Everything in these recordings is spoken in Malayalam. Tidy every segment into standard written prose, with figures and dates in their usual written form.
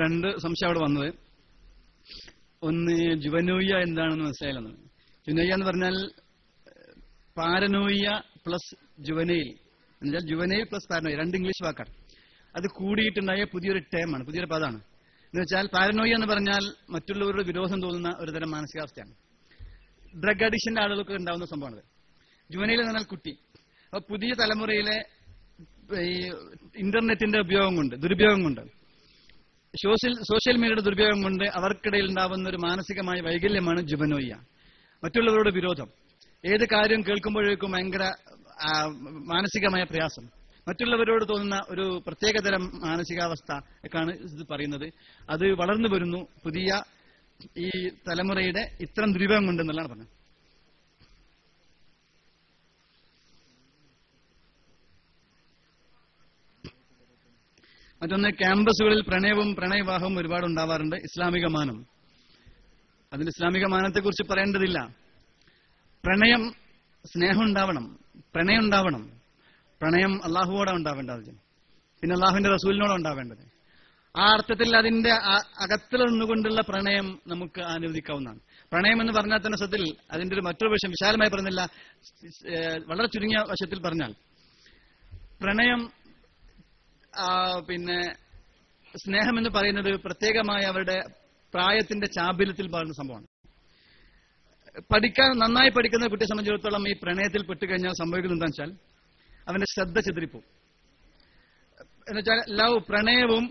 രണ്ട് സംശയം അവിടെ വന്നത്. ഒന്ന്, ജുവനോയ്യ എന്താണെന്ന് മനസ്സിലായില്ലെന്ന്. ജുവനോയ്യ എന്ന് പറഞ്ഞാൽ പാരനോയ്യ പ്ലസ് ജുവനൈൽ, എന്നുവെച്ചാൽ ജുവനൈൽ പ്ലസ് പാരനോയ്യ, രണ്ട് ഇംഗ്ലീഷ് വാക്കാണ്. അത് കൂടിയിട്ടുണ്ടായ പുതിയൊരു ടേമാണ്, പുതിയൊരു പദമാണ്. എന്ന് വെച്ചാൽ പാരനോയ്യ എന്ന് പറഞ്ഞാൽ മറ്റുള്ളവരുടെ വിരോധം തോന്നുന്ന ഒരു തരം മാനസികാവസ്ഥയാണ്. ഡ്രഗ് അഡിക്ഷന്റെ ആളുകൾക്ക് ഉണ്ടാവുന്ന സംഭവമാണ്. ജുവനൈൽ എന്ന് പറഞ്ഞാൽ കുട്ടി. അപ്പൊ പുതിയ തലമുറയിലെ ഈ ഇന്റർനെറ്റിന്റെ ഉപയോഗം കൊണ്ട്, ദുരുപയോഗം കൊണ്ട്, സോഷ്യൽ മീഡിയയുടെ ദുരുപയോഗം കൊണ്ട് അവർക്കിടയിൽ ഉണ്ടാവുന്ന ഒരു മാനസികമായ വൈകല്യമാണ് ജുവനോയ്യ. മറ്റുള്ളവരുടെ വിരോധം, ഏത് കാര്യം കേൾക്കുമ്പോഴേക്കും ഭയങ്കര മാനസികമായ പ്രയാസം, മറ്റുള്ളവരോട് തോന്നുന്ന ഒരു പ്രത്യേകതരം മാനസികാവസ്ഥ ഒക്കെയാണ് ഇത് പറയുന്നത്. അത് വളർന്നു വരുന്നു പുതിയ ഈ തലമുറയുടെ ഇത്തരം ദുരുപയോഗം കൊണ്ടെന്നുള്ളതാണ് പറഞ്ഞത്. മറ്റൊന്ന്, ക്യാമ്പസുകളിൽ പ്രണയവും പ്രണയവിവാഹവും ഒരുപാട് ഉണ്ടാവാറുണ്ട്. ഇസ്ലാമിക മാനം, അതിൽ ഇസ്ലാമിക മാനത്തെക്കുറിച്ച് പറയേണ്ടതില്ല. പ്രണയം, സ്നേഹം ഉണ്ടാവണം, പ്രണയം ഉണ്ടാവണം. പ്രണയം അള്ളാഹുവോടെ ഉണ്ടാവേണ്ടത്, പിന്നെ അള്ളാഹുവിന്റെ റസൂലിനോടെ ഉണ്ടാവേണ്ടത്. ആ അർത്ഥത്തിൽ അതിന്റെ അകത്തിൽ നിന്നുകൊണ്ടുള്ള പ്രണയം നമുക്ക് അനുവദിക്കാവുന്നതാണ്. പ്രണയം എന്ന് പറഞ്ഞാൽ തന്നെ സത്യത്തിൽ അതിന്റെ ഒരു മറ്റൊരു വശം വിശാലമായി പറഞ്ഞില്ല, വളരെ ചുരുങ്ങിയ വശത്തിൽ പറഞ്ഞാൽ പ്രണയം, പിന്നെ സ്നേഹം എന്ന് പറയുന്നത് പ്രത്യേകമായ അവരുടെ പ്രായത്തിന്റെ ചാബല്യത്തിൽ പറയുന്ന സംഭവമാണ്. നന്നായി പഠിക്കുന്ന കുട്ടിയെ സംബന്ധിച്ചിടത്തോളം ഈ പ്രണയത്തിൽ പെട്ടുകഴിഞ്ഞാൽ സംഭവിക്കുന്നത് എന്താണെന്ന് വെച്ചാൽ അവന്റെ ശ്രദ്ധ ചിതറിപ്പോവും. എന്നുവെച്ചാൽ പ്രണയവും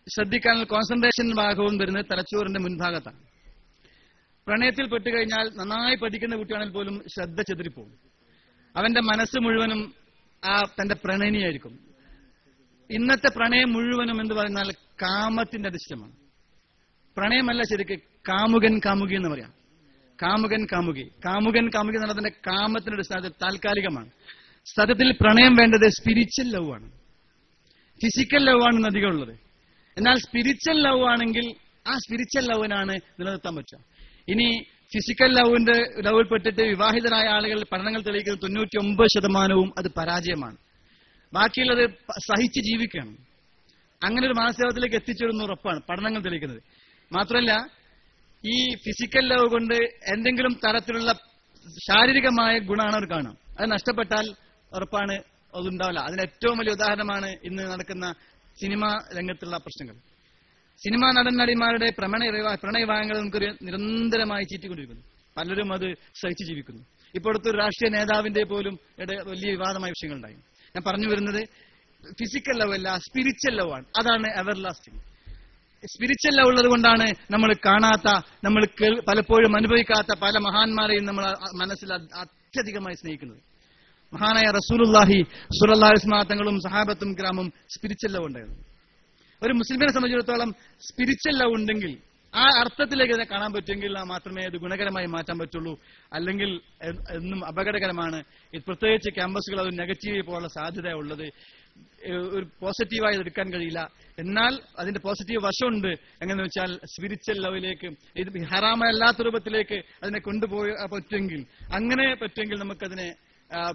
ശ്രദ്ധിക്കാനുള്ള കോൺസെൻട്രേഷൻ ഭാഗവും വരുന്നത് തലച്ചോറിന്റെ മുൻഭാഗത്താണ്. പ്രണയത്തിൽ പെട്ടുകഴിഞ്ഞാൽ നന്നായി പഠിക്കുന്ന കുട്ടിയാണെങ്കിൽ പോലും ശ്രദ്ധ ചിതറിപ്പോവും. അവന്റെ മനസ്സ് മുഴുവനും തന്റെ പ്രണയിനിയായിരിക്കും. ഇന്നത്തെ പ്രണയം മുഴുവനും എന്ന് പറഞ്ഞാൽ കാമത്തിന്റെ അധിഷ്ഠമാണ്. പ്രണയമല്ല ശരിക്ക് കാമുകൻ കാമുകി എന്ന് പറയാം. കാമുകൻ കാമുകി എന്നുള്ളതിന്റെ കാമത്തിന്റെ അടിസ്ഥാനത്തിൽ താൽക്കാലികമാണ്. സത്യത്തിൽ പ്രണയം വേണ്ടത് സ്പിരിച്വൽ ലവ് ആണ്, ഫിസിക്കൽ ലവ് ആണ് അധികം ഉള്ളത്. എന്നാൽ സ്പിരിച്വൽ ലവ് ആണെങ്കിൽ ആ സ്പിരിച്വൽ ലവിനാണ് നിലനിർത്താൻ പറ്റുക. ഇനി ഫിസിക്കൽ ലവിൽ പെട്ടിട്ട് വിവാഹിതരായ ആളുകൾ പഠനങ്ങൾ തെളിയിക്കുന്നത് 99% അത് പരാജയമാണ്. ബാക്കിയുള്ളത് സഹിച്ച് ജീവിക്കുകയാണ്. അങ്ങനെ ഒരു മാനസികത്തിലേക്ക് എത്തിച്ചേരുന്ന ഉറപ്പാണ് പഠനങ്ങൾ തെളിയിക്കുന്നത്. മാത്രമല്ല, ഈ ഫിസിക്കൽ ലവ് കൊണ്ട് എന്തെങ്കിലും തരത്തിലുള്ള ശാരീരികമായ ഗുണമാണ് അവർ കാണുക. അത് നഷ്ടപ്പെട്ടാൽ ഉറപ്പാണ് അതുണ്ടാവില്ല. അതിന് ഏറ്റവും വലിയ ഉദാഹരണമാണ് ഇന്ന് നടക്കുന്ന സിനിമാ രംഗത്തുള്ള പ്രശ്നങ്ങൾ. സിനിമാ നടന്മാരുടെ പ്രണയവിവാഹങ്ങൾ നമുക്കൊരു നിരന്തരമായി ചീറ്റിക്കൊണ്ടിരിക്കുന്നു. പലരും അത് സഹിച്ച് ജീവിക്കുന്നു. ഇപ്പോൾ അടുത്തൊരു രാഷ്ട്രീയ നേതാവിന്റെ പോലും വലിയ വിവാദമായ വിഷയങ്ങളുണ്ടായി. ഞാൻ പറഞ്ഞു വരുന്നത് ഫിസിക്കൽ ലവ് അല്ല, സ്പിരിച്വൽ ലവ് ആണ്. അതാണ് എവർലാസ്റ്റിംഗ്. സ്പിരിച്വൽ ലവ് ഉള്ളത് കൊണ്ടാണ് നമ്മൾ കാണാത്ത, നമ്മൾ പലപ്പോഴും അനുഭവിക്കാത്ത പല മഹാന്മാരെയും നമ്മൾ മനസ്സിൽ അത്യധികമായി സ്നേഹിക്കുന്നത്. മഹാനായ റസൂലുള്ളാഹി സ്വല്ലല്ലാഹു അലൈഹി വസല്ലം തങ്ങളും സഹാബത്തും കിറാമും സ്പിരിച്വൽ ലവ് ഉണ്ടായിരുന്നു. ഒരു മുസ്ലിമിനെ സംബന്ധിച്ചിടത്തോളം സ്പിരിച്വൽ ലവ് ഉണ്ടെങ്കിൽ ആ അർത്ഥത്തിലേക്ക് അതിനെ കാണാൻ പറ്റുമെങ്കിൽ മാത്രമേ അത് ഗുണകരമായി മാറ്റാൻ പറ്റുള്ളൂ. അല്ലെങ്കിൽ എന്നും അപകടകരമാണ്. പ്രത്യേകിച്ച് ക്യാമ്പസുകൾ അത് നെഗറ്റീവ് പോലുള്ള സാധ്യത ഉള്ളത്. ഒരു പോസിറ്റീവായി എടുക്കാൻ കഴിയില്ല. എന്നാൽ അതിന്റെ പോസിറ്റീവ് വശമുണ്ട്. എങ്ങനെ വെച്ചാൽ സ്പിരിച്വൽ ലവിലേക്ക്, ഇത് ഹറാമല്ലാത്ത രൂപത്തിലേക്ക് അതിനെ കൊണ്ടുപോയി പറ്റുമെങ്കിൽ നമുക്കതിനെ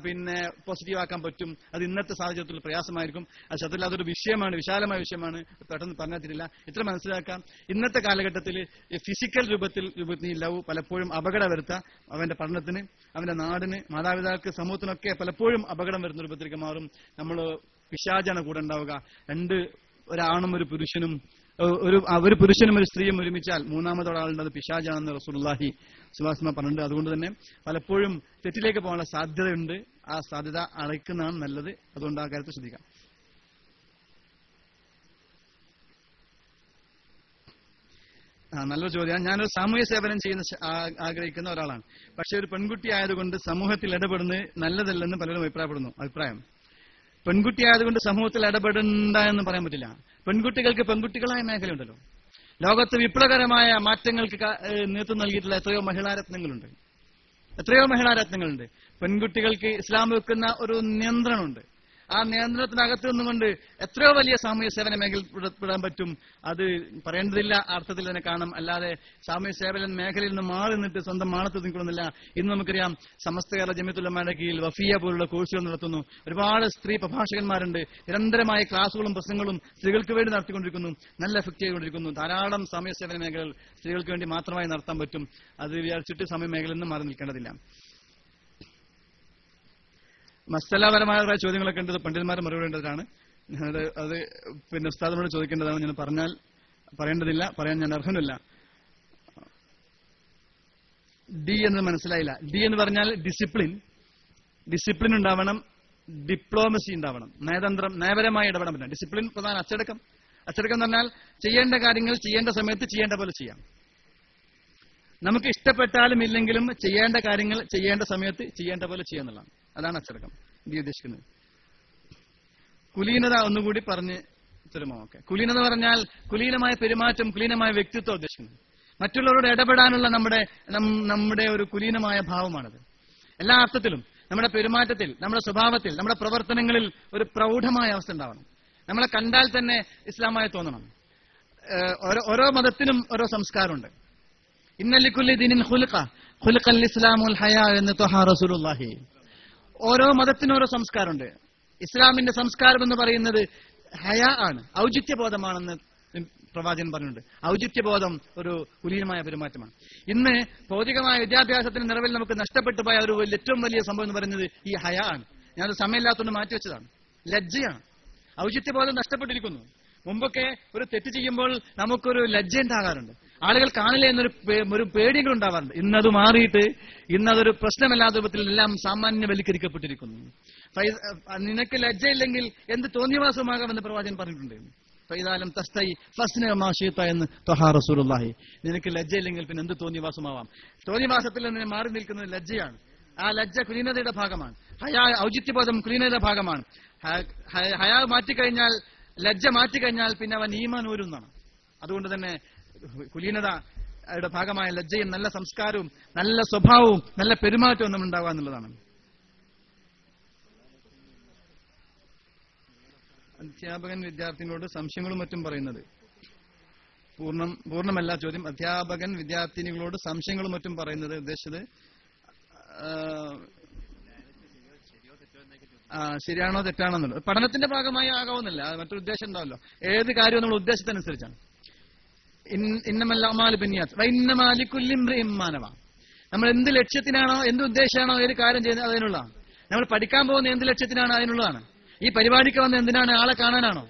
പിന്നെ പോസിറ്റീവ് ആക്കാൻ പറ്റും. അത് ഇന്നത്തെ സാഹചര്യത്തിൽ പ്രയാസമായിരിക്കും. അത് സത്യത്തിൽ അതൊരു വിഷയമാണ്, വിശാലമായ വിഷയമാണ്, പെട്ടെന്ന് പറഞ്ഞിട്ടില്ല. ഇത്ര മനസ്സിലാക്കാം, ഇന്നത്തെ കാലഘട്ടത്തിൽ ഫിസിക്കൽ രൂപത്തിൽ ലവ് പലപ്പോഴും അപകടം വരുത്താം. അവന്റെ പഠനത്തിന്, അവന്റെ നാടിന്, മാതാപിതാക്കൾക്ക്, സമൂഹത്തിനൊക്കെ പലപ്പോഴും അപകടം വരുന്ന രൂപത്തിലേക്ക് മാറും. നമ്മൾ പിശാചാണ് കൂടെ ഉണ്ടാവുക. ഒരാണും ഒരു പുരുഷനും ഒരു പുരുഷനും ഒരു സ്ത്രീയും ഒരുമിച്ചാൽ മൂന്നാമതൊരാളുണ്ട്, അത് പിശാചാണെന്ന് റസൂലുള്ളാഹി സ്വല്ലല്ലാഹു അലൈഹി വസല്ലം പറഞ്ഞിട്ടുണ്ട്. അതുകൊണ്ട് തന്നെ പലപ്പോഴും തെറ്റിലേക്ക് പോകാനുള്ള സാധ്യതയുണ്ട്. ആ സാധ്യത അടയ്ക്കുന്നതാണ് നല്ലത്. അതുകൊണ്ട് ആ കാര്യത്തിൽ ശ്രദ്ധിക്കാം. നല്ലൊരു ചോദ്യമാണ്. ഞാനൊരു സാമൂഹ്യ സേവനം ചെയ്യുന്ന ആഗ്രഹിക്കുന്ന ഒരാളാണ്. പക്ഷെ ഒരു പെൺകുട്ടി ആയതുകൊണ്ട് സമൂഹത്തിൽ ഇടപെടുന്നത് നല്ലതല്ലെന്ന് പലരും അഭിപ്രായം. പെൺകുട്ടി ആയതുകൊണ്ട് സമൂഹത്തിൽ ഇടപെടണ്ട എന്ന് പറയാൻ പറ്റില്ല. പെൺകുട്ടികൾക്ക് പെൺകുട്ടികളായ മേഖലയുണ്ടല്ലോ. ലോകത്ത് വിപ്ലവകരമായ മാറ്റങ്ങൾക്ക് നേതൃത്വം നൽകിയിട്ടുള്ള എത്രയോ മഹിളാരത്നങ്ങളുണ്ട്. പെൺകുട്ടികൾക്ക് ഇസ്ലാം വെക്കുന്ന ഒരു നിയന്ത്രണമുണ്ട്. ആ നിയന്ത്രണത്തിനകത്ത് നിന്നുകൊണ്ട് എത്രയോ വലിയ സാമൂഹ്യ സേവന മേഖലയിൽപ്പെടാൻ പറ്റും. അത് പറയേണ്ടതില്ല, അർത്ഥത്തിൽ തന്നെ കാണും. അല്ലാതെ സാമൂഹ്യ സേവന മേഖലയിൽ നിന്ന് മാറി നിന്നിട്ട് സ്വന്തം മാണത്ത് നിൽക്കണമെന്നില്ല. ഇന്ന് നമുക്കറിയാം, സമസ്ത കേരള ജമിയത്തുൽ ഉലമയുടെ കീഴിൽ വഫിയ പോലുള്ള കോഴ്സുകൾ നടത്തുന്നു. ഒരുപാട് സ്ത്രീ പ്രഭാഷകന്മാരുണ്ട്. നിരന്തരമായ ക്ലാസുകളും പ്രസംഗങ്ങളും സ്ത്രീകൾക്ക് വേണ്ടി നടത്തിക്കൊണ്ടിരിക്കുന്നു. നല്ല എഫക്റ്റ് ചെയ്തുകൊണ്ടിരിക്കുന്നു. ധാരാളം സാമൂഹ്യ സേവന മേഖലകൾ സ്ത്രീകൾക്ക് വേണ്ടി മാത്രമായി നടത്താൻ പറ്റും. അത് വിചാരിച്ചിട്ട് സാമൂഹ്യ മേഖലയിൽ നിന്ന് മാറി നിൽക്കേണ്ടതില്ല. മസ്തലാപരമായ കുറെ ചോദ്യങ്ങളൊക്കെ ഉണ്ട്. പണ്ഡിതന്മാർ മറുപടി വേണ്ടതാണ്. അത് പിന്നെ ഉസ്താദിനോട് ചോദിക്കേണ്ടതാണ്. ഞാൻ പറയേണ്ടതില്ല, പറയാൻ ഞാൻ അർഹനില്ല. ഡി എന്ന് മനസ്സിലായില്ല. ഡി എന്ന് പറഞ്ഞാൽ ഡിസിപ്ലിൻ ഉണ്ടാവണം, ഡിപ്ലോമസി ഉണ്ടാവണം, നയപരമായി ഇടപെടാൻ പറ്റണം. ഡിസിപ്ലിൻ പ്രധാന. അച്ചടക്കം എന്ന് പറഞ്ഞാൽ ചെയ്യേണ്ട കാര്യങ്ങൾ ചെയ്യേണ്ട സമയത്ത് ചെയ്യേണ്ട പോലെ ചെയ്യാം. നമുക്ക് ഇഷ്ടപ്പെട്ടാലും ഇല്ലെങ്കിലും ചെയ്യേണ്ട കാര്യങ്ങൾ ചെയ്യേണ്ട സമയത്ത് ചെയ്യേണ്ട പോലെ ചെയ്യാന്നുള്ളതാണ്. അതാണ് അച്ചടക്കം ഇത് ഉദ്ദേശിക്കുന്നത്. കുലീനത ഒന്നുകൂടി പറഞ്ഞ് തരുമോ? ഓക്കെ. കുലീനത പറഞ്ഞാൽ കുലീനമായ പെരുമാറ്റം, കുലീനമായ വ്യക്തിത്വം ഉദ്ദേശിക്കുന്നത്. മറ്റുള്ളവരോട് ഇടപെടാനുള്ള നമ്മുടെ ഒരു കുലീനമായ ഭാവമാണത്. എല്ലാ അർത്ഥത്തിലും നമ്മുടെ പെരുമാറ്റത്തിൽ, നമ്മുടെ സ്വഭാവത്തിൽ, നമ്മുടെ പ്രവർത്തനങ്ങളിൽ ഒരു പ്രൗഢമായ അവസ്ഥ ഉണ്ടാവണം. നമ്മളെ കണ്ടാൽ തന്നെ ഇസ്ലാമായി തോന്നണം. ഓരോ മതത്തിനും ഓരോ സംസ്കാരമുണ്ട്. ഇന്നലിക്കുല്ലി ദീനിൻ ഖുൽഖൽ ഇസ്ലാമുൽ ഹയാ എന്ന് ത്വഹാ റസൂലുള്ളാഹി. ഓരോ മതത്തിനും ഓരോ സംസ്കാരമുണ്ട്. ഇസ്ലാമിന്റെ സംസ്കാരം എന്ന് പറയുന്നത് ഹയാ ആണ്, ഔചിത്യബോധമാണെന്ന് പ്രവാചകൻ പറഞ്ഞിട്ടുണ്ട്. ഔചിത്യബോധം ഒരു കുലീനമായ പെരുമാറ്റമാണ്. ഇന്ന് ഭൗതികമായ വിദ്യാഭ്യാസത്തിന്റെ നിറവിൽ നമുക്ക് നഷ്ടപ്പെട്ടു പോയ ഒരു ഏറ്റവും വലിയ സംഭവം എന്ന് പറയുന്നത് ഈ ഹയാ ആണ്. ഞാനത് സമയമില്ലാത്തതുകൊണ്ട് മാറ്റിവെച്ചതാണ്. ലജ്ജയാണ്. ഔചിത്യബോധം നഷ്ടപ്പെട്ടിരിക്കുന്നു. മുമ്പൊക്കെ ഒരു തെറ്റ് ചെയ്യുമ്പോൾ നമുക്കൊരു ലജ്ജ ഉണ്ടാകാറുണ്ട്. ആളുകൾ കാണില്ല എന്നൊരു പേടികൾ ഉണ്ടാവാറുണ്ട്. ഇന്നത് മാറിയിട്ട് ഇന്നതൊരു പ്രശ്നമല്ലാത്ത രൂപത്തിൽ എല്ലാം സാമാന്യവൽക്കരിക്കപ്പെട്ടിരിക്കുന്നു. നിനക്ക് ലജ്ജയില്ലെങ്കിൽ എന്ത് തോന്നിയവാസമാകാമെന്ന് പ്രവാചകൻ പറഞ്ഞിട്ടുണ്ട്. ഫൈദാലം തസ്തൈ ഫസ്ന മാ ശിഅത എന്ന് ത്വഹാ റസൂലുള്ളാഹി. നിനക്ക് ലജ്ജയില്ലെങ്കിൽ പിന്നെ എന്ത് തോന്നിയവാസമാവാം. തോന്നിയവാസത്തിൽ നിന്ന് മാറി നിൽക്കുന്നത് ലജ്ജയാണ്. ആ ലജ്ജ കുലീനതയുടെ ഭാഗമാണ്. ഹയാ ഔചിത്യബോധം കുലീനതയുടെ ഭാഗമാണ്. ഹയാ മാറ്റിക്കഴിഞ്ഞാൽ, ലജ്ജ മാറ്റിക്കഴിഞ്ഞാൽ പിന്നെ അവൻ ഈമാൻ ഊരുന്നതാണ്. അതുകൊണ്ട് തന്നെ കുലീനതയുടെ ഭാഗമായ ലജ്ജയും നല്ല സംസ്കാരവും നല്ല സ്വഭാവവും നല്ല പെരുമാറ്റവും നമ്മൾ ഉണ്ടാവുക എന്നുള്ളതാണ്. അധ്യാപകൻ വിദ്യാർത്ഥിനികളോട് സംശയങ്ങളും മറ്റും പറയുന്നത് പൂർണ്ണമല്ല ചോദ്യം. അധ്യാപകൻ വിദ്യാർത്ഥിനികളോട് സംശയങ്ങളും മറ്റും പറയുന്നത് ഉദ്ദേശിച്ചത് ശരിയാണോ തെറ്റാണോ എന്നുള്ളത്. പഠനത്തിന്റെ ഭാഗമായി ആകാവുന്നില്ല, മറ്റൊരു ഉദ്ദേശം ഉണ്ടാവല്ലോ. ഏത് കാര്യവും നമ്മൾ ഉദ്ദേശത്തിനനുസരിച്ചാണ്. ഇന്നമൽ അഅ്മാലു ബിന്നിയാത്ത് വഇന്നമാ ലികുല്ലി ഇംറിഇൻ മാ നവ. നമ്മൾ എന്ത് ലക്ഷ്യത്തിനാണോ, എന്ത് ഉദ്ദേശമാണോ ഒരു കാര്യം ചെയ്യുന്നത് അതിനുള്ളതാണ്. നമ്മൾ പഠിക്കാൻ പോകുന്ന എന്ത് ലക്ഷ്യത്തിനാണ് അതിനുള്ളതാണ്. ഈ പരിപാടിക്ക് വന്ന എന്തിനാണ്? ആളെ കാണാനാണോ,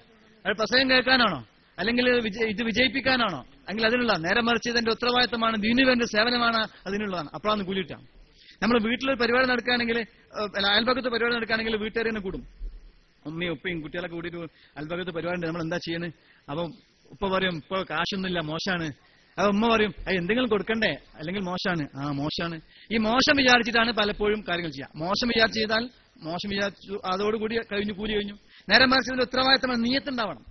അത് പ്രസംഗം കേൾക്കാനാണോ, അല്ലെങ്കിൽ ഇത് വിജയിപ്പിക്കാനാണോ? അല്ലെങ്കിൽ അതിനുള്ള നേരെ മറിച്ച് ഇതിന്റെ ഉത്തരവാദിത്തമാണ്, ദീനു വേണ്ട സേവനമാണ്, അതിനുള്ളതാണ്. അപ്പോഴാണ് കൂലിയിട്ടാണ്. നമ്മൾ വീട്ടിലൊരു പരിപാടി നടക്കുകയാണെങ്കിൽ, അയൽപക്കത്ത് പരിപാടി നടക്കുകയാണെങ്കിൽ വീട്ടുകാർ തന്നെ കൂടും. ഉമ്മയും ഉപ്പയും കുട്ടികളൊക്കെ കൂടിയിട്ട് അയൽപക്കത്ത് പരിപാടി നമ്മൾ എന്താ ചെയ്യുന്നത്? അപ്പം ഉപ്പ പറയും ഇപ്പൊ കാശൊന്നുമില്ല, മോശമാണ്. അപ്പൊ ഉമ്മ പറയും എന്തെങ്കിലും കൊടുക്കണ്ടേ, അല്ലെങ്കിൽ മോശമാണ്. മോശമാണ്. ഈ മോശം വിചാരിച്ചിട്ടാണ് പലപ്പോഴും കാര്യങ്ങൾ ചെയ്യുക. മോശം വിചാരിച്ചു, അതോടുകൂടി കൂലി കഴിഞ്ഞു. നേരെ മറിച്ച് ഇതിന്റെ ഉത്തരവാദിത്തമാണ് നിയ്യത്ത് ഉണ്ടാവണം.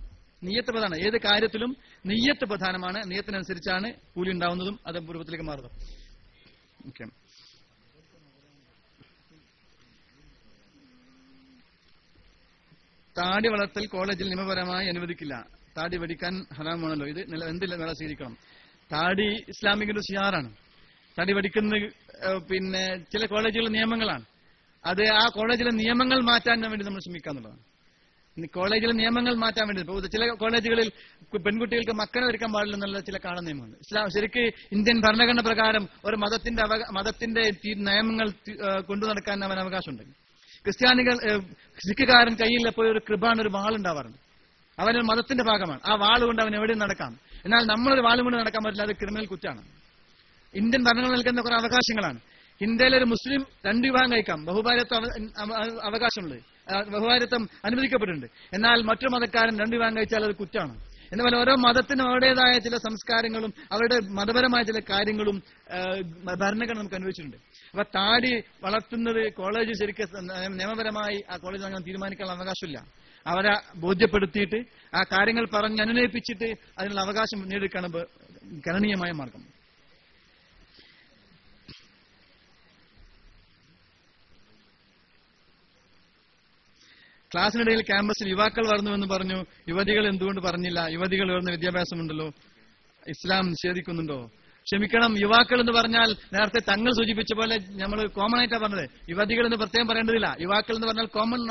നിയ്യത്ത് പ്രധാനം. ഏത് കാര്യത്തിലും നിയ്യത്ത് പ്രധാനമാണ്. നിയ്യത്തിനനുസരിച്ചാണ് കൂലി ഉണ്ടാവുന്നതും അത് പൂർവ്വത്തിലേക്ക് മാറുന്നതും. ഓക്കെ. താടി വളർത്തൽ കോളേജിൽ നിയമപരമായി അനുവദിക്കില്ല. താടി വെടിക്കാൻ ഹറാമാണല്ലോ. ഇത് എന്ത് നില സ്വീകരിക്കണം? താടി ഇസ്ലാമിക ഒരു ഷിയാറാണ്. താടി വെടിക്കുന്ന പിന്നെ ചില കോളേജുകളിലെ നിയമങ്ങളാണ്. അത് ആ കോളേജിലെ നിയമങ്ങൾ മാറ്റാൻ വേണ്ടി നമ്മൾ ശ്രമിക്കാന്നുള്ളതാണ്. കോളേജിലെ നിയമങ്ങൾ മാറ്റാൻ വേണ്ടി ചില കോളേജുകളിൽ പെൺകുട്ടികൾക്ക് മക്കനെ ഒരുക്കാൻ പാടില്ല എന്നുള്ള ചില കാണുന്ന നിയമമുണ്ട്. ശരിക്ക് ഇന്ത്യൻ ഭരണഘടന പ്രകാരം ഒരു മതത്തിന്റെ നിയമങ്ങൾ കൊണ്ടു നടക്കാൻ അവൻ അവകാശമുണ്ട്. ക്രിസ്ത്യാനികൾ, സിഖുകാരൻ കയ്യിൽ എപ്പോഴും ഒരു കൃപാണ്, ഒരു വാളുണ്ടാവാറുണ്ട്. അവനൊരു മതത്തിന്റെ ഭാഗമാണ്. ആ വാളുകൊണ്ട് അവൻ എവിടെയും നടക്കാം. എന്നാൽ നമ്മളൊരു വാളും കൊണ്ട് നടക്കാൻ പറ്റില്ല, അത് ക്രിമിനൽ കുറ്റാണ്. ഇന്ത്യൻ ഭരണഘടന നൽകുന്ന കുറെ അവകാശങ്ങളാണ്. ഇന്ത്യയിലെ ഒരു മുസ്ലിം 2 വിവാഹം കഴിക്കാം, ബഹുഭാര്യത്വം അവകാശമുണ്ട്, ബഹുഭാര്യത്വം അനുവദിക്കപ്പെട്ടിട്ടുണ്ട്. എന്നാൽ മറ്റൊരു മതക്കാരൻ 2 വിവാഹം കഴിച്ചാൽ അത് കുറ്റാണ്. എന്നപോലെ ഓരോ മതത്തിനും അവരുടേതായ ചില സംസ്കാരങ്ങളും അവരുടെ മതപരമായ ചില കാര്യങ്ങളും ഭരണഘടന നമുക്ക് അനുവദിച്ചിട്ടുണ്ട്. അപ്പൊ താടി വളർത്തുന്നത് കോളേജ് ശരിക്കും നിയമപരമായി ആ കോളേജ് അങ്ങനെ തീരുമാനിക്കാനുള്ള അവകാശമില്ല. അവരെ ബോധ്യപ്പെടുത്തിയിട്ട് ആ കാര്യങ്ങൾ പറഞ്ഞ് അനുനയിപ്പിച്ചിട്ട് അതിനുള്ള അവകാശം നേടിയെടുക്കാണ് ഗണനീയമായ മാർഗം. ക്ലാസ്സിനിടയിൽ ക്യാമ്പസിൽ യുവാക്കൾ വളർന്നുവെന്ന് പറഞ്ഞു, യുവതികൾ എന്തുകൊണ്ട് പറഞ്ഞില്ല? യുവതികൾ ഉയർന്ന വിദ്യാഭ്യാസമുണ്ടല്ലോ, ഇസ്ലാം നിഷേധിക്കുന്നുണ്ടോ? ക്ഷമിക്കണം, യുവാക്കൾ എന്ന് പറഞ്ഞാൽ നേരത്തെ തങ്ങൾ സൂചിപ്പിച്ച പോലെ നമ്മൾ കോമൺ ആയിട്ടാ പറഞ്ഞത്. യുവതികൾ എന്ന് പ്രത്യേകം പറയേണ്ടതില്ല. യുവാക്കൾ എന്ന് പറഞ്ഞാൽ കോമൺ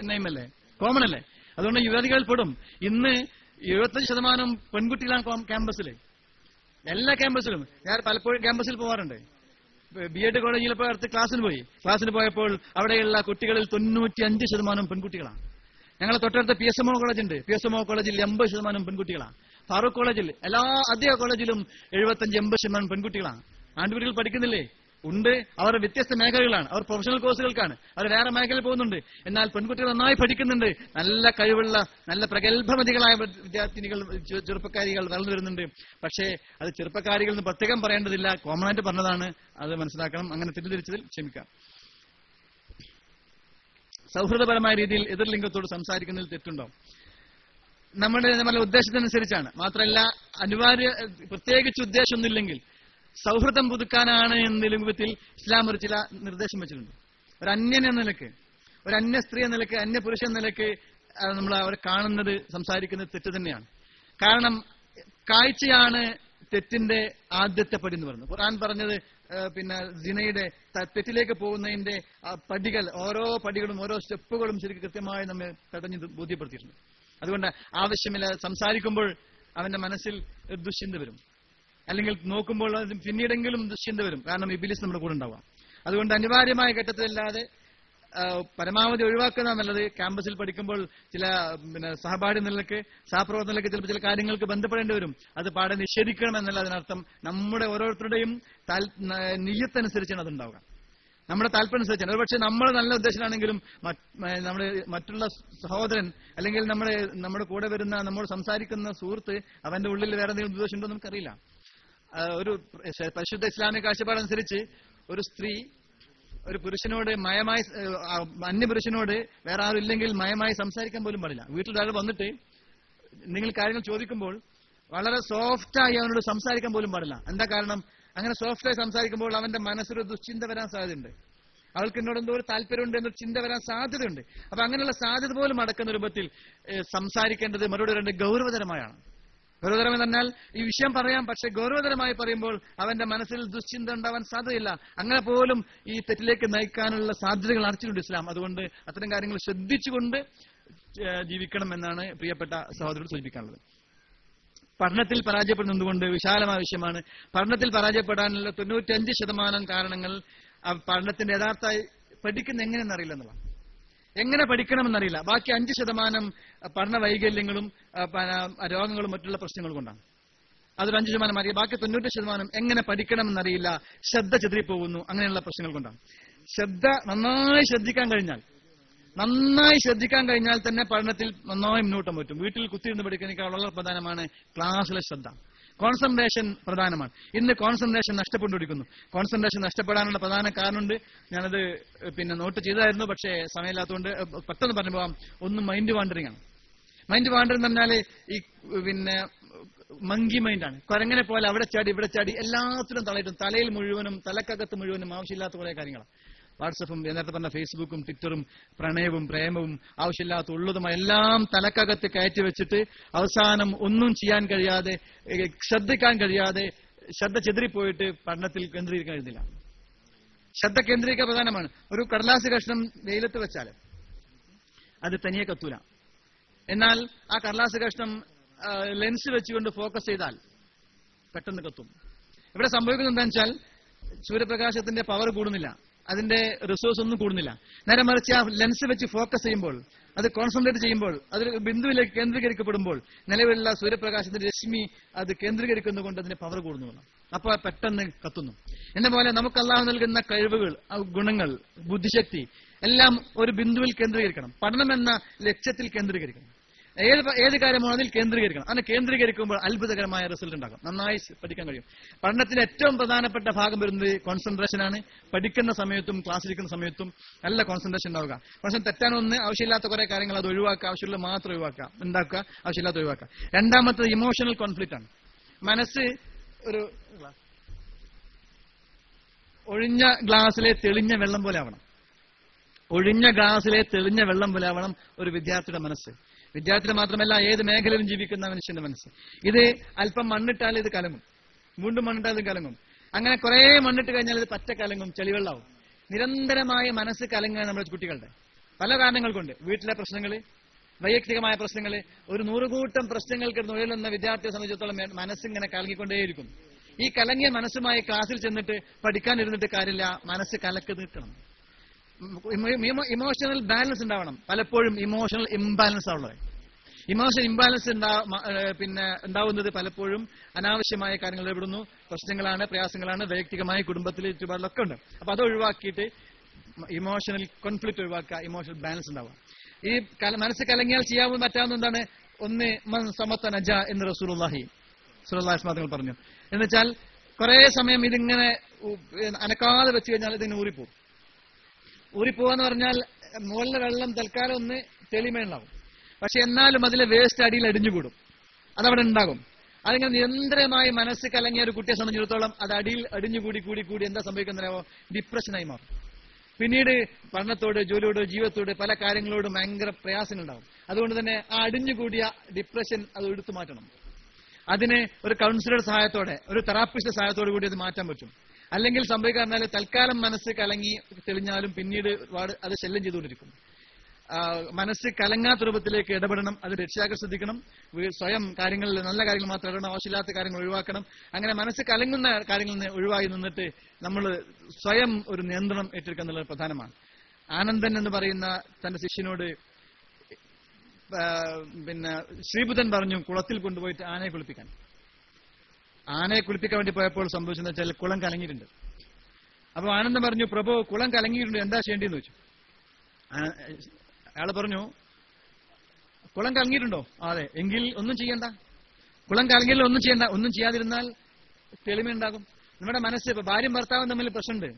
നെയിം അല്ലേ, കോമൺ അല്ലേ? അതുകൊണ്ട് യുവതികളിൽ പെടും. ഇന്ന് 75% പെൺകുട്ടികളാണ് ക്യാമ്പസിൽ, എല്ലാ ക്യാമ്പസിലും. ഞാൻ പലപ്പോഴും ക്യാമ്പസിൽ പോകാറുണ്ട്. BEd കോളേജിൽ ഇപ്പോൾ അടുത്ത് ക്ലാസ്സിന് പോയപ്പോൾ അവിടെയുള്ള കുട്ടികളിൽ 95% പെൺകുട്ടികളാണ്. ഞങ്ങളെ തൊട്ടടുത്ത PSMO കോളേജ് ഉണ്ട്. PSMO കോളേജിൽ 80% പെൺകുട്ടികളാണ്. ഫാറൂഖ് കോളേജിൽ, എല്ലാ അധിക കോളേജിലും 75-80% പെൺകുട്ടികളാണ്. ആൺകുട്ടികൾ പഠിക്കുന്നില്ലേ? ഉണ്ട്. അവർ വ്യത്യസ്ത മേഖലകളാണ്. അവർ പ്രൊഫഷണൽ കോഴ്സുകൾക്കാണ്, അവർ വേറെ മേഖലയിൽ പോകുന്നുണ്ട്. എന്നാൽ പെൺകുട്ടികൾ നന്നായി പഠിക്കുന്നുണ്ട്. നല്ല കഴിവുള്ള, നല്ല പ്രഗത്ഭമതികളായ വിദ്യാർത്ഥിനികൾ, ചെറുപ്പക്കാരികൾ വളർന്നു വരുന്നുണ്ട്. പക്ഷേ അത് ചെറുപ്പക്കാരികൾ എന്ന് പ്രത്യേകം പറയേണ്ടതില്ല, കോമൺ ആയിട്ട് പറഞ്ഞതാണ്. അത് മനസ്സിലാക്കണം. അങ്ങനെ തെറ്റിദ്ധരിച്ചതിൽ ക്ഷമിക്കാം. സൗഹൃദപരമായ രീതിയിൽ എതിർലിംഗത്തോട് സംസാരിക്കുന്നതിൽ തെറ്റുണ്ടോ? നമ്മുടെ ഉദ്ദേശത്തിനനുസരിച്ചാണ്. മാത്രമല്ല, പ്രത്യേകിച്ച് ഉദ്ദേശമൊന്നുമില്ലെങ്കിൽ സൗഹൃദം പുതുക്കാനാണ് എന്ന രൂപത്തിൽ ഇസ്ലാം ഒരു ചില നിർദ്ദേശം വെച്ചിട്ടുണ്ട്. ഒരു അന്യൻ എന്ന നിലക്ക്, ഒരു അന്യ സ്ത്രീ എന്ന നിലക്ക്, അന്യ പുരുഷൻ എന്ന നിലക്ക് നമ്മൾ അവരെ കാണുന്നത്, സംസാരിക്കുന്നത് തെറ്റ് തന്നെയാണ്. കാരണം കാഴ്ചയാണ് തെറ്റിന്റെ ആദ്യത്തെ പടി എന്ന് പറഞ്ഞു. ഖുർആൻ പറഞ്ഞത് സിനയുടെ തെറ്റിലേക്ക് പോകുന്നതിന്റെ പടികൾ, ഓരോ പടികളും ഓരോ സ്റ്റെപ്പുകളും ശരിക്കും കൃത്യമായി നമ്മെ തടഞ്ഞ് ബോധ്യപ്പെടുത്തിയിട്ടുണ്ട്. അതുകൊണ്ട് ആവശ്യമില്ല സംസാരിക്കുമ്പോൾ അവന്റെ മനസ്സിൽ ദുശ്ചിന്ത വരും, അല്ലെങ്കിൽ നോക്കുമ്പോൾ പിന്നീടെങ്കിലും ദുശ്ചിന്ത വരും. കാരണം ഇബ്ലീസ് നമ്മുടെ കൂടെ ഉണ്ടാവാം. അതുകൊണ്ട് അനിവാര്യമായ ഘട്ടത്തിലല്ലാതെ പരമാവധി ഒഴിവാക്കുന്ന നല്ലത്. ക്യാമ്പസിൽ പഠിക്കുമ്പോൾ ചില സഹപാഠി നിലക്ക്, സഹപ്രവർത്തന നിലക്ക് ചിലപ്പോൾ ചില കാര്യങ്ങൾക്ക് ബന്ധപ്പെടേണ്ടി വരും. അത് പാടെ നിഷേധിക്കണം എന്നല്ല അതിനർത്ഥം. നമ്മുടെ ഓരോരുത്തരുടെയും നിയ്യത്തനുസരിച്ചാണ് അതുണ്ടാവുക, നമ്മുടെ താല്പര്യം അനുസരിച്ചാണ്. പക്ഷെ നമ്മൾ നല്ല ഉദ്ദേശത്തിലാണെങ്കിലും നമ്മുടെ മറ്റുള്ള സഹോദരൻ അല്ലെങ്കിൽ നമ്മുടെ കൂടെ വരുന്ന, നമ്മോട് സംസാരിക്കുന്ന സുഹൃത്ത്, അവന്റെ ഉള്ളിൽ വേറെ എന്തെങ്കിലും ഉദ്ദേശം ഉണ്ടോ നമുക്കറിയില്ല. ഒരു പരിശുദ്ധ ഇസ്ലാമിക കാഴ്ചപ്പാടനുസരിച്ച് ഒരു സ്ത്രീ ഒരു പുരുഷനോട് മയമായി, അന്യപുരുഷനോട് വേറെ ആരും ഇല്ലെങ്കിൽ മയമായി സംസാരിക്കാൻ പോലും പാടില്ല. വീട്ടിൽ ഒരാൾ വന്നിട്ട് നിങ്ങൾ കാര്യങ്ങൾ ചോദിക്കുമ്പോൾ വളരെ സോഫ്റ്റായി അവനോട് സംസാരിക്കാൻ പോലും പാടില്ല. എന്താ കാരണം? അങ്ങനെ സോഫ്റ്റായി സംസാരിക്കുമ്പോൾ അവന്റെ മനസ്സൊരു ദുശ്ചിന്ത വരാൻ സാധ്യതയുണ്ട്. അവൾക്ക് എന്നോട് എന്തോ ഒരു താല്പര്യമുണ്ട് എന്നൊരു ചിന്ത വരാൻ സാധ്യതയുണ്ട്. അപ്പൊ അങ്ങനെയുള്ള സാധ്യത പോലും അടക്കുന്ന രൂപത്തിൽ സംസാരിക്കേണ്ടത് മറുപടി രണ്ട് ഗൗരവതരമായാണ്. ഗൗരവതരം എന്ന് പറഞ്ഞാൽ ഈ വിഷയം പറയാം, പക്ഷെ ഗൗരവതരമായി പറയുമ്പോൾ അവന്റെ മനസ്സിൽ ദുശ്ചിന്ത ഉണ്ടാവാൻ സാധ്യതയില്ല. അങ്ങനെ പോലും ഈ തെറ്റിലേക്ക് നയിക്കാനുള്ള സാധ്യതകൾ അടച്ചിട്ടുണ്ട് ഇസ്ലാം. അതുകൊണ്ട് അത്തരം കാര്യങ്ങൾ ശ്രദ്ധിച്ചുകൊണ്ട് ജീവിക്കണം എന്നാണ് പ്രിയപ്പെട്ട സഹോദരരോട് സൂചിപ്പിക്കാനുള്ളത്. പഠനത്തിൽ പരാജയപ്പെടുന്നതുകൊണ്ട് വിശാലമായ വിഷയമാണ്. പഠനത്തിൽ പരാജയപ്പെടാനുള്ള 95% കാരണങ്ങൾ പഠനത്തിന്റെ യഥാർത്ഥ പഠിക്കുന്ന എങ്ങനെയെന്നറിയില്ല എന്നുള്ളതാണ്. എങ്ങനെ പഠിക്കണമെന്നറിയില്ല. ബാക്കി 5% പഠന വൈകല്യങ്ങളും രോഗങ്ങളും മറ്റുള്ള പ്രശ്നങ്ങളും കൊണ്ടാണ്. അതൊരു 5% അറിയാം. ബാക്കി 90% എങ്ങനെ പഠിക്കണമെന്നറിയില്ല, ശ്രദ്ധ ചെതറിപ്പോകുന്നു, അങ്ങനെയുള്ള പ്രശ്നങ്ങൾ കൊണ്ടാണ്. നന്നായി ശ്രദ്ധിക്കാൻ കഴിഞ്ഞാൽ തന്നെ പഠനത്തിൽ നന്നായി മുന്നോട്ട് പറ്റും. വീട്ടിൽ കുത്തിയിരുന്ന് പഠിക്കുന്നതിനേക്കാൾ വളരെ പ്രധാനമാണ് ക്ലാസ്സിലെ ശ്രദ്ധ. കോൺസെൻട്രേഷൻ പ്രധാനമാണ്. ഇന്ന് കോൺസെൻട്രേഷൻ നഷ്ടപ്പെട്ടുകൊണ്ടിരിക്കുന്നു. കോൺസെൻട്രേഷൻ നഷ്ടപ്പെടാനുള്ള പ്രധാന കാരണമുണ്ട്. ഞാനത് നോട്ട് ചെയ്തായിരുന്നു, പക്ഷേ സമയമില്ലാത്തതുകൊണ്ട് പെട്ടെന്ന് പറഞ്ഞു പോകാം. ഒന്ന് മൈൻഡ് വാണ്ടറിംഗ് ആണ്. മൈൻഡ് വാണ്ടറിംഗ് എന്ന് പറഞ്ഞാൽ ഈ മങ്കി മൈൻഡാണ്. കുരങ്ങനെ പോലെ അവിടെ ചാടി ഇവിടെ ചാടി എല്ലാത്തിലും തളയിട്ടും തലയിൽ മുഴുവനും തലക്കകത്ത് മുഴുവനും ആവശ്യമില്ലാത്ത കുറെ കാര്യങ്ങളാണ്. വാട്സപ്പും നേരത്തെ പറഞ്ഞ ഫേസ്ബുക്കും ട്വിറ്ററും പ്രണയവും പ്രേമവും ആവശ്യമില്ലാത്ത ഉള്ളതുമായ എല്ലാം തലക്കകത്ത് കയറ്റി വെച്ചിട്ട് അവസാനം ഒന്നും ചെയ്യാൻ കഴിയാതെ, ശ്രദ്ധിക്കാൻ കഴിയാതെ, ശ്രദ്ധ ചെതറിപ്പോയിട്ട് പഠനത്തിൽ കേന്ദ്രീകരിക്കാൻ കഴിയുന്നില്ല. ശ്രദ്ധ കേന്ദ്രീകരിക്കാൻ പ്രധാനമാണ്. ഒരു കടലാസ് കഷ്ണം വെയിലത്ത് വെച്ചാൽ അത് തനിയെ കത്തൂല. എന്നാൽ ആ കടലാസ് കഷ്ണം ലെൻസ് വെച്ചുകൊണ്ട് ഫോക്കസ് ചെയ്താൽ പെട്ടെന്ന് കത്തും. ഇവിടെ സംഭവിക്കുന്നത് എന്താണെന്ന് വെച്ചാൽ സൂര്യപ്രകാശത്തിന്റെ പവർ കൂടുന്നില്ല, അതിന്റെ റിസോഴ്സ് ഒന്നും കൂടുന്നില്ല. നേരെ മറിച്ച് ആ ലെൻസ് വെച്ച് ഫോക്കസ് ചെയ്യുമ്പോൾ, അത് കോൺസെൻട്രേറ്റ് ചെയ്യുമ്പോൾ, അത് ബിന്ദുവിലേക്ക് കേന്ദ്രീകരിക്കപ്പെടുമ്പോൾ നിലവിലുള്ള സൂര്യപ്രകാശത്തിന്റെ രശ്മി അത് കേന്ദ്രീകരിക്കുന്നതുകൊണ്ട് അതിന്റെ പവർ കൂടുന്നു. അപ്പോൾ പെട്ടെന്ന് കത്തുന്നു. എന്ന പോലെ നമുക്ക് അല്ലാഹു നൽകുന്ന കഴിവുകൾ, ഗുണങ്ങൾ, ബുദ്ധിശക്തി എല്ലാം ഒരു ബിന്ദുവിൽ കേന്ദ്രീകരിക്കണം. പഠനം എന്ന ലക്ഷ്യത്തിൽ കേന്ദ്രീകരിക്കണം. ഏത് കാര്യമാണോ അതിൽ കേന്ദ്രീകരിക്കണം. അങ്ങനെ കേന്ദ്രീകരിക്കുമ്പോൾ അത്ഭുതകരമായ റിസൾട്ട് ഉണ്ടാകും. നന്നായി പഠിക്കാൻ കഴിയും. പഠനത്തിന് ഏറ്റവും പ്രധാനപ്പെട്ട ഭാഗം വരുന്നത് കോൺസെൻട്രേഷനാണ്. പഠിക്കുന്ന സമയത്തും ക്ലാസ്സിലിരിക്കുന്ന സമയത്തും നല്ല കോൺസെൻട്രേഷൻ ഉണ്ടാവുക. കോൺസെൻട്രേഷൻ തെറ്റാനൊന്ന് ആവശ്യമില്ലാത്ത കുറെ കാര്യങ്ങൾ അത് ഒഴിവാക്കുക, ആവശ്യമുള്ള മാത്രം ഒഴിവാക്കുക, ഉണ്ടാക്കുക, ആവശ്യമില്ലാത്ത ഒഴിവാക്കുക. രണ്ടാമത്തത് ഇമോഷണൽ കോൺഫ്ലിക്റ്റ് ആണ്. മനസ്സ് ഒരു ഒഴിഞ്ഞ ഗ്ലാസ്സിലെ തെളിഞ്ഞ വെള്ളം പോലെ ആവണം. ഒഴിഞ്ഞ ഗ്ലാസ്സിലെ തെളിഞ്ഞ വെള്ളം പോലാവണം ഒരു വിദ്യാർത്ഥിയുടെ മനസ്സ്. വിദ്യാർത്ഥിയുടെ മാത്രമല്ല, ഏത് മേഖലയിലും ജീവിക്കുന്ന മനുഷ്യന്റെ മനസ്സ്. ഇത് അല്പം മണ്ണിട്ടാൽ ഇത് കലങ്ങും, വീണ്ടും മണ്ണിട്ടാൽ ഇത് കലങ്ങും. അങ്ങനെ കുറെ മണ്ണിട്ട് കഴിഞ്ഞാൽ ഇത് പറ്റ കലങ്ങും, ചെളിവെള്ളാവും. നിരന്തരമായ മനസ്സ് കലങ്ങുക നമ്മുടെ കുട്ടികളുടെ പല കാരണങ്ങൾ കൊണ്ട്. വീട്ടിലെ പ്രശ്നങ്ങള്, വൈയക്തികമായ പ്രശ്നങ്ങള്, ഒരു 100 കൂട്ടം പ്രശ്നങ്ങൾക്ക് നുഴലുന്ന വിദ്യാർത്ഥിയെ സംബന്ധിച്ചിടത്തോളം മനസ്സിങ്ങനെ കലങ്ങിക്കൊണ്ടേയിരിക്കും. ഈ കലങ്ങിയ മനസ്സുമായി ക്ലാസ്സിൽ ചെന്നിട്ട് പഠിക്കാനിരുന്നിട്ട് കാര്യമില്ല, മനസ്സ് കലക്ക് നിൽക്കണം. ഇമോഷണൽ ബാലൻസ് ഉണ്ടാവണം. പലപ്പോഴും ഇമോഷണൽ ഇംബാലൻസ് ആവുള്ളത്. ഇമോഷണൽ ഇംബാലൻസ് ഉണ്ടാവുന്നത് പലപ്പോഴും അനാവശ്യമായ കാര്യങ്ങൾ ഇടപെടുന്നു, പ്രശ്നങ്ങളാണ്, പ്രയാസങ്ങളാണ്, വൈയക്തികമായ കുടുംബത്തിലെ ചുറ്റുപാടിലൊക്കെ ഉണ്ട്. അപ്പൊ അത് ഒഴിവാക്കിയിട്ട് ഇമോഷണൽ കോൺഫ്ലിക്ട് ഒഴിവാക്കുക, ഇമോഷണൽ ബാലൻസ് ഉണ്ടാവുക. ഈ മനസ്സ് കലങ്ങിയാൽ ചെയ്യാവുന്ന പറ്റാവുന്ന എന്താണ്? ഒന്ന് സമത്ത നജ എന്ന് റസൂലുള്ളാഹി സ്വല്ലല്ലാഹു അലൈഹി വസല്ലം പറഞ്ഞു. എന്നുവെച്ചാൽ കുറെ സമയം ഇതിങ്ങനെ അനക്കാതെ വെച്ച് കഴിഞ്ഞാൽ ഇതിങ്ങനെ ഊറിപ്പോകും. ഊറിപ്പോവാന്ന് പറഞ്ഞാൽ മുകളിലെ വെള്ളം തൽക്കാലം ഒന്ന് തെളിമയുണ്ടാവും, പക്ഷെ എന്നാലും അതിലെ വേസ്റ്റ് അടിയിൽ അടിഞ്ഞുകൂടും, അതവിടെ ഉണ്ടാകും. അതിങ്ങനെ നിരന്തരമായി മനസ്സ് കലങ്ങിയ ഒരു കുട്ടിയെ സംബന്ധിച്ചിടത്തോളം അത് അടിയിൽ അടിഞ്ഞുകൂടി കൂടി കൂടി എന്താ സംഭവിക്കുന്നതാവോ? ഡിപ്രഷനായി മാറും. പിന്നീട് പഠനത്തോട്, ജോലിയോട്, ജീവിതത്തോട്, പല കാര്യങ്ങളോടും ഭയങ്കര പ്രയാസങ്ങളുണ്ടാവും. അതുകൊണ്ട് തന്നെ ആ അടിഞ്ഞുകൂടിയ ഡിപ്രഷൻ അത് എടുത്തു മാറ്റണം. അതിന് ഒരു കൗൺസിലറുടെ സഹായത്തോടെ, ഒരു തെറാപ്പിസ്റ്റിന്റെ സഹായത്തോടു കൂടി അത് മാറ്റാൻ പറ്റും. അല്ലെങ്കിൽ സംഭവിക്കാറുണ്ടായാൽ തൽക്കാലം മനസ്സ് കലങ്ങി തെളിഞ്ഞാലും പിന്നീട് ഒരുപാട് അത് ശല്യം ചെയ്തുകൊണ്ടിരിക്കും. മനസ്സ് കലങ്ങാത്ത രൂപത്തിലേക്ക് ഇടപെടണം. അത് രക്ഷിതാക്കൾ ശ്രദ്ധിക്കണം. സ്വയം കാര്യങ്ങളിൽ നല്ല കാര്യങ്ങൾ മാത്രം ഇടണം, ആവശ്യമില്ലാത്ത കാര്യങ്ങൾ ഒഴിവാക്കണം. അങ്ങനെ മനസ്സ് കലങ്ങുന്ന കാര്യങ്ങളിൽ നിന്ന് ഒഴിവായി നിന്നിട്ട് നമ്മൾ സ്വയം ഒരു നിയന്ത്രണം ഏറ്റെടുക്കുക എന്നുള്ളത് പ്രധാനമാണ്. ആനന്ദൻ എന്ന് പറയുന്ന തന്റെ ശിഷ്യനോട് ശ്രീബുദ്ധൻ പറഞ്ഞു കുളത്തിൽ കൊണ്ടുപോയിട്ട് ആനയെ കുളിപ്പിക്കാൻ. ആനയെ കുളിപ്പിക്കാൻ വേണ്ടി പോയപ്പോൾ സംഭവിച്ചെന്ന് വെച്ചാൽ കുളം കലങ്ങിയിട്ടുണ്ട്. അപ്പൊ ആനന്ദൻ പറഞ്ഞു, പ്രഭു കുളം കലങ്ങിയിട്ടുണ്ട്, എന്താ ചെയ്യേണ്ടിയെന്ന് വെച്ചു. അയാൾ പറഞ്ഞു, കുളം കലങ്ങിയിട്ടുണ്ടോ? അതെ. എങ്കിൽ ഒന്നും ചെയ്യണ്ട. കുളം കലങ്ങിയിൽ ഒന്നും ചെയ്യണ്ട. ഒന്നും ചെയ്യാതിരുന്നാൽ തെളിമയുണ്ടാകും. നമ്മുടെ മനസ്സ്, ഇപ്പൊ ഭാര്യയും ഭർത്താവും തമ്മിൽ പ്രശ്നമുണ്ട്.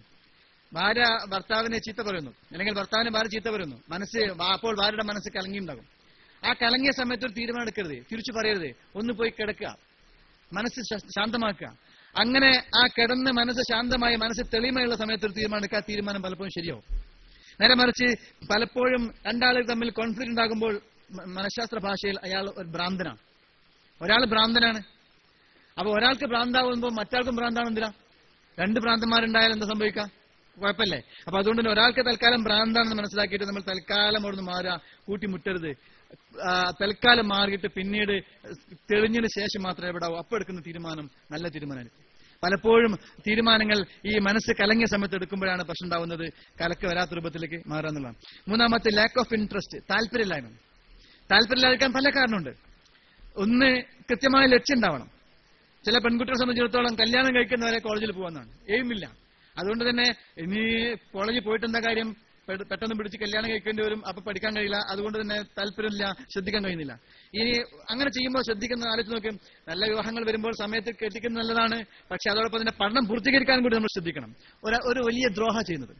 ഭാര്യ ഭർത്താവിനെ ചീത്ത പറയുന്നു, അല്ലെങ്കിൽ ഭർത്താവിനെ ഭാര്യ ചീത്ത പറയുന്നു. മനസ്സ് അപ്പോൾ ഭാര്യയുടെ മനസ്സ് കലങ്ങിയുണ്ടാകും. ആ കലങ്ങിയ സമയത്ത് ഒരു തീരുമാനം എടുക്കരുത്, തിരിച്ചു പറയരുത്. ഒന്ന് പോയി കിടക്കുക, മനസ്സ് ശാന്തമാക്കുക. അങ്ങനെ ആ കിടന്ന് മനസ്സ് ശാന്തമായി, മനസ്സ് തെളിമയുള്ള സമയത്ത് ഒരു തീരുമാനം എടുക്കുക. തീരുമാനം പലപ്പോഴും ശരിയാവും. നേരെ മറിച്ച് പലപ്പോഴും രണ്ടാളുകൾ തമ്മിൽ കോൺഫ്ലിക്ട് ഉണ്ടാകുമ്പോൾ മനഃശാസ്ത്ര ഭാഷയിൽ അയാൾ ഒരു ഭ്രാന്തനാണ്, ഒരാൾ ഭ്രാന്തനാണ്. അപ്പൊ ഒരാൾക്ക് ഭ്രാന്താവുമ്പോൾ മറ്റാൾക്കും ഭ്രാന്താണെന്തിനാ? 2 ഭ്രാന്തന്മാരുണ്ടായാൽ എന്താ സംഭവിക്കാം? കുഴപ്പമില്ലേ? അപ്പൊ അതുകൊണ്ട് തന്നെ ഒരാൾക്ക് തൽക്കാലം ഭ്രാന്താണെന്ന് മനസ്സിലാക്കിയിട്ട് നമ്മൾ തൽക്കാലം അവിടുന്ന് മാറുക, കൂട്ടിമുട്ടരുത്. തൽക്കാലം മാറിയിട്ട് പിന്നീട് തെളിഞ്ഞതിന് ശേഷം മാത്രമേ എവിടാവൂ. അപ്പൊ എടുക്കുന്ന തീരുമാനം നല്ല തീരുമാനമായിരിക്കും. പലപ്പോഴും തീരുമാനങ്ങൾ ഈ മനസ്സ് കലങ്ങിയ സമയത്ത് എടുക്കുമ്പോഴാണ് പ്രശ്നം ഉണ്ടാവുന്നത്. കലക്ക് വരാത്ത രൂപത്തിലേക്ക് മാറുക എന്നുള്ളതാണ്. മൂന്നാമത്തെ ലാക്ക് ഓഫ് ഇൻട്രസ്റ്റ്, താല്പര്യമില്ലായ്മ. താല്പര്യമില്ലാതിരിക്കാൻ പല കാരണമുണ്ട്. ഒന്ന്, കൃത്യമായ ലക്ഷ്യം ഉണ്ടാവണം. ചില പെൺകുട്ടികളെ സംബന്ധിച്ചിടത്തോളം കല്യാണം കഴിക്കുന്നവരെ കോളേജിൽ പോകാന്നാണ്, എയിമില്ല. അതുകൊണ്ട് തന്നെ ഇനി കോളേജിൽ പോയിട്ട് എന്താ കാര്യം? പെട്ടെന്ന് പിടിച്ച് കല്യാണം കഴിക്കേണ്ടി വരും, അപ്പൊ പഠിക്കാൻ കഴിയില്ല. അതുകൊണ്ട് തന്നെ താല്പര്യമില്ല, ശ്രദ്ധിക്കാൻ കഴിയുന്നില്ല. ഇനി അങ്ങനെ ചെയ്യുമ്പോൾ ശ്രദ്ധിക്കുന്ന ആലോചിച്ച് നോക്കും. നല്ല വിവാഹങ്ങൾ വരുമ്പോൾ സമയത്ത് കെട്ടിക്കുന്നത് നല്ലതാണ്, പക്ഷെ അതോടൊപ്പം തന്നെ പഠനം പൂർത്തീകരിക്കാൻ കൂടി നമ്മൾ ശ്രദ്ധിക്കണം. ഒരു വലിയ ദ്രോഹം ചെയ്യുന്നത്,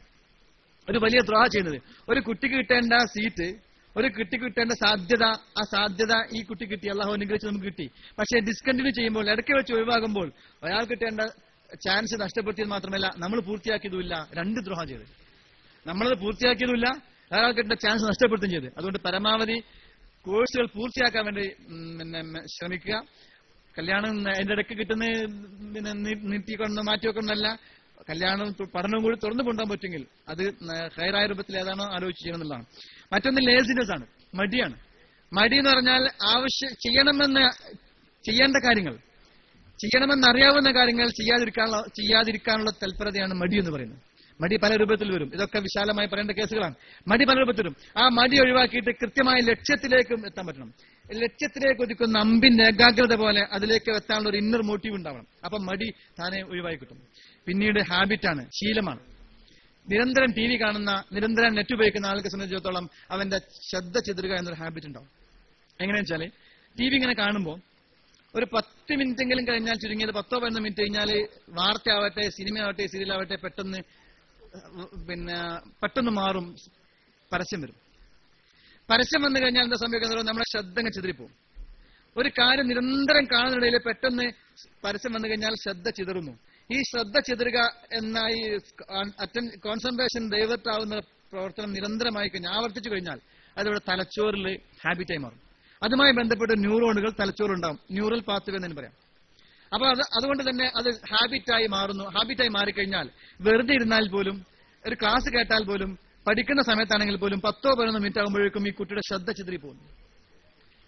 ഒരു കുട്ടിക്ക് കിട്ടേണ്ട സീറ്റ്, ഒരു കുട്ടിക്ക് കിട്ടേണ്ട സാധ്യത, ആ സാധ്യത ഈ കുട്ടി കിട്ടി, അല്ലാഹു അനുഗ്രഹിച്ച് നമുക്ക് കിട്ടി. പക്ഷെ ഡിസ്കണ്ടിന്യൂ ചെയ്യുമ്പോൾ, ഇടയ്ക്ക് വെച്ച് ഒഴിവാകുമ്പോൾ ഒരാൾ കിട്ടേണ്ട ചാൻസ് നഷ്ടപ്പെടുത്തിയത് മാത്രമല്ല നമ്മൾ പൂർത്തിയാക്കിയതുമില്ല. 2 ദ്രോഹം ചെയ്ത്, നമ്മളത് പൂർത്തിയാക്കിയതുമില്ല, ഒരാൾ കിട്ടേണ്ട ചാൻസ് നഷ്ടപ്പെടുത്തുകയും ചെയ്ത്. അതുകൊണ്ട് പരമാവധി കോഴ്സുകൾ പൂർത്തിയാക്കാൻ വേണ്ടി ശ്രമിക്കുക. കല്യാണം അതിന്റെ ഇടയ്ക്ക് കിട്ടുന്ന നീട്ടിക്കൊണ്ട് മാറ്റിവെക്കുന്നതല്ല. കല്യാണം പഠനവും കൂടി തുറന്നു കൊണ്ടുപോകാൻ പറ്റുമെങ്കിൽ അത് ഹൈറായ രൂപത്തിൽ ഏതാണോ ആലോചിച്ച് ചെയ്യണം എന്നുള്ളതാണ്. മറ്റൊന്ന് ലേസിനെസ് ആണ്, മടിയാണ്. മടി എന്ന് പറഞ്ഞാൽ ചെയ്യേണ്ട കാര്യങ്ങൾ, ചെയ്യണമെന്നറിയാവുന്ന കാര്യങ്ങൾ ചെയ്യാതിരിക്കാനുള്ള തൽപരതയാണ് മടി എന്ന് പറയുന്നത്. മടി പല രൂപത്തിൽ വരും. ഇതൊക്കെ വിശാലമായി പറയേണ്ട കേസുകളാണ്. മടി പല രൂപത്തിൽ വരും. ആ മടി ഒഴിവാക്കിയിട്ട് കൃത്യമായ ലക്ഷ്യത്തിലേക്കും എത്താൻ പറ്റണം. ലക്ഷ്യത്തിലേക്ക് ഒതുക്കുന്ന അമ്പിന്റെ ഏകാഗ്രത പോലെ അതിലേക്ക് എത്താനുള്ള ഒരു ഇന്നർ മോട്ടീവ് ഉണ്ടാവണം. അപ്പൊ മടി താനെ ഒഴിവായി കിട്ടും. പിന്നീട് ഹാബിറ്റാണ്, ശീലമാണ്. നിരന്തരം TV കാണുന്ന, നിരന്തരം നെറ്റ് ഉപയോഗിക്കുന്ന ആൾക്ക് സംബന്ധിച്ചിടത്തോളം അവന്റെ ശ്രദ്ധ ചെതറുക എന്നൊരു ഹാബിറ്റ് ഉണ്ടാവും. എങ്ങനെയാണെന്ന് വെച്ചാല് TV ഇങ്ങനെ കാണുമ്പോൾ ഒരു 10 മിനിറ്റെങ്കിലും കഴിഞ്ഞാൽ, ചുരുങ്ങിയത് 10-15 മിനിറ്റ് കഴിഞ്ഞാൽ വാർത്തയാവട്ടെ, സിനിമയാവട്ടെ, സീരിയലാവട്ടെ പെട്ടെന്ന് മാറും, പരസ്യം വരും. പരസ്യം വന്നു കഴിഞ്ഞാൽ എന്താ സംഭവിക്കുന്നത്? നമ്മളെ ശ്രദ്ധ അങ്ങ് ചിതറിപ്പോവും. ഒരു കാര്യം നിരന്തരം കാണുന്നതിനിടയിൽ പെട്ടെന്ന് പരസ്യം വന്നു കഴിഞ്ഞാൽ ശ്രദ്ധ ചിതറുന്നു. ഈ ശ്രദ്ധ ചിതറുക എന്ന ഈ കോൺസെൻട്രേഷൻ ഡൈവേർട്ട് ആവുന്ന പ്രവർത്തനം നിരന്തരമായി കഴിഞ്ഞാൽ ആവർത്തിച്ചു കഴിഞ്ഞാൽ അതിവിടെ തലച്ചോറിൽ ഹാബിറ്റായി മാറും. അതുമായി ബന്ധപ്പെട്ട് ന്യൂറോണുകൾ തലച്ചോറുണ്ടാവും, ന്യൂറൽ പാത്വേ എന്ന് പറയാം. അപ്പൊ അതുകൊണ്ട് തന്നെ അത് ഹാബിറ്റായി മാറുന്നു. ഹാബിറ്റായി മാറിക്കഴിഞ്ഞാൽ വെറുതെ ഇരുന്നാൽ പോലും, ഒരു ക്ലാസ് കേട്ടാൽ പോലും, പഠിക്കുന്ന സമയത്താണെങ്കിൽ പോലും 10-11 മിനിറ്റ് ആകുമ്പോഴേക്കും ഈ കുട്ടിയുടെ ശ്രദ്ധ ചിതറിപ്പോകുന്നു,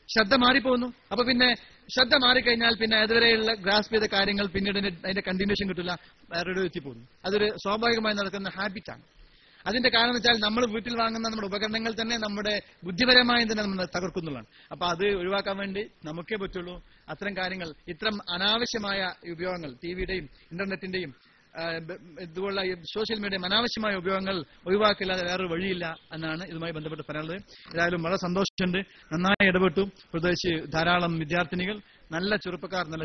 ശ്രദ്ധ മാറിപ്പോകുന്നു. അപ്പൊ പിന്നെ ശ്രദ്ധ മാറിക്കഴിഞ്ഞാൽ പിന്നെ അതുവരെയുള്ള ഗ്രാസ്പ് ചെയ്ത കാര്യങ്ങൾ പിന്നീട് അതിന്റെ കണ്ടിന്യൂഷൻ കിട്ടില്ല, വേറെ എത്തിപ്പോകുന്നു. അതൊരു സ്വാഭാവികമായി നടക്കുന്ന ഹാബിറ്റാണ്. അതിന്റെ കാരണം വെച്ചാൽ നമ്മൾ വീട്ടിൽ വാങ്ങുന്ന നമ്മുടെ ഉപകരണങ്ങൾ തന്നെ നമ്മുടെ ബുദ്ധിപരമായി തന്നെ നമ്മൾ തകർക്കുന്നുള്ളതാണ്. അപ്പൊ അത് ഒഴിവാക്കാൻ വേണ്ടി നമുക്കേ പറ്റുള്ളൂ അത്തരം കാര്യങ്ങൾ, ഇത്തരം അനാവശ്യമായ ഉപയോഗങ്ങൾ, ടിവിയുടെയും ഇന്റർനെറ്റിന്റെയും ഇതുപോലുള്ള സോഷ്യൽ മീഡിയ അനാവശ്യമായ ഉപയോഗങ്ങൾ ഒഴിവാക്കില്ലാതെ വേറൊരു വഴിയില്ല എന്നാണ് ഇതുമായി ബന്ധപ്പെട്ട് പറയാനുള്ളത്. ഏതായാലും വളരെ സന്തോഷമുണ്ട്, നന്നായി ഇടപെട്ടു. പ്രത്യേകിച്ച് ധാരാളം വിദ്യാർത്ഥിനികൾ, നല്ല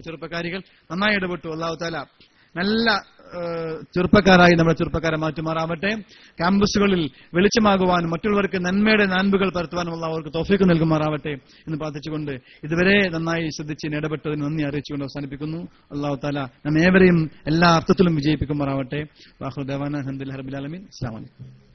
ചെറുപ്പക്കാരികൾ നന്നായി ഇടപെട്ടു. അല്ലാഹു തആല നല്ല ചെറുപ്പക്കാരായി നമ്മുടെ ചെറുപ്പക്കാരെ മാറ്റുമാറാവട്ടെ. ക്യാമ്പസുകളിൽ വെളിച്ചമാകുവാനും മറ്റുള്ളവർക്ക് നന്മയുടെ നാൻപുകൾ പരത്തുവാനും അല്ലാഹു അവർക്ക് തൗഫീഖ് നൽകുമാറാവട്ടെ എന്ന് പ്രാർത്ഥിച്ചുകൊണ്ട് ഇതുവരെ നന്നായി ശ്രദ്ധിച്ച് ഇടപെട്ടതിന് നന്ദി അറിയിച്ചുകൊണ്ട് അവസാനിപ്പിക്കുന്നു. അല്ലാഹു തആല നമ്മേവരെയും എല്ലാ അർത്ഥത്തിലും വിജയിപ്പിക്കുമാറാവട്ടെ. വാഖിറു ദഅവാനാ അൽഹംദുലില്ലാഹി റബ്ബിൽ ആലമീൻ. അസ്സലാമു അലൈക്കും.